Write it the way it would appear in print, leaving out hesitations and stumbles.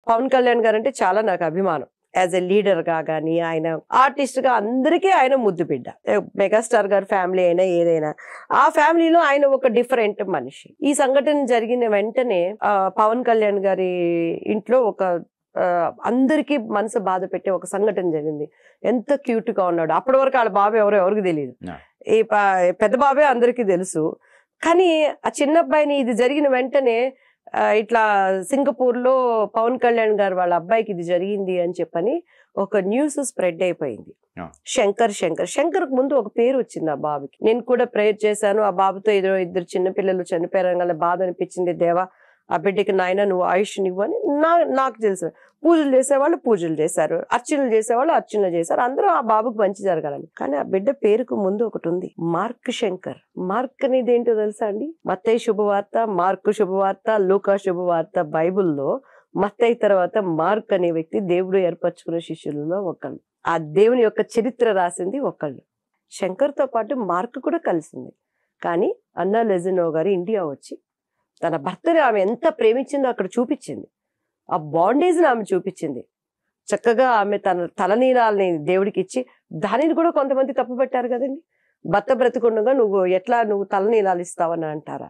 పవన్ కళ్యాణ్ గారు అంటే చాలా నాకు అభిమానం. యాజ్ ఎ లీడర్ గా గానీ, ఆయన ఆర్టిస్ట్ గా అందరికీ ఆయన ముద్దు బిడ్డ. మెగాస్టార్ గారి ఫ్యామిలీ అయినా ఏదైనా ఆ ఫ్యామిలీలో ఆయన ఒక డిఫరెంట్ మనిషి. ఈ సంఘటన జరిగిన వెంటనే పవన్ కళ్యాణ్ గారి ఇంట్లో ఒక అందరికీ మనసు బాధ పెట్టే ఒక సంఘటన జరిగింది. ఎంత క్యూట్ గా ఉన్నాడు. అప్పటి వరకు వాళ్ళ బాబు ఎవరికి తెలియదు. ఈ పెద్ద బాబే అందరికీ తెలుసు. కానీ ఆ చిన్న అబ్బాయిని ఇది జరిగిన వెంటనే ఇట్లా సింగపూర్ లో పవన్ కళ్యాణ్ గారు వాళ్ళ అబ్బాయికి ఇది జరిగింది అని చెప్పని ఒక న్యూస్ స్ప్రెడ్ అయిపోయింది. శంకర్ ముందు ఒక పేరు వచ్చింది ఆ బాబుకి. నేను కూడా ప్రేయర్ చేశాను. ఆ బాబుతో ఇద్దరు చిన్నపిల్లలు చనిపోయారు, బాధ అనిపించింది. దేవా, ఆ బిడ్డకి నాయన నువ్వు ఆయుష్నివ్వు అని నాకు తెలుసు. పూజలు చేసేవాళ్ళు పూజలు చేశారు, అర్చనలు చేసేవాళ్ళు అర్చనలు చేశారు. అందరూ ఆ బాబుకి మంచి జరగాలని. కానీ ఆ బిడ్డ పేరుకు ముందు ఒకటి ఉంది, మార్క్ శంకర్. మార్క్ అనేది ఏంటో తెలుసా అండి? మత్తయి శుభవార్త, మార్కు శుభవార్త, లూకా శుభవార్త. బైబుల్లో మత్తయి తర్వాత మార్క్ అనే వ్యక్తి దేవుడు ఏర్పరచుకున్న శిష్యులలో ఒకళ్ళు. ఆ దేవుని యొక్క చరిత్ర రాసింది ఒకళ్ళు. శంకర్ తో పాటు మార్క్ కూడా కలిసింది. కానీ అన్నా లెజినో గారు ఇండియా వచ్చి తన భర్తని ఆమె ఎంత ప్రేమించిందో అక్కడ చూపించింది. ఆ బాండేజ్ ఆమె చూపించింది. చక్కగా ఆమె తన తలనీలాలని దేవుడికి ఇచ్చి, దానిని కూడా కొంతమంది తప్పు పెట్టారు కదండి. భర్త బ్రతికుండగా నువ్వు తలనీలాలు ఇస్తావని అంటారా?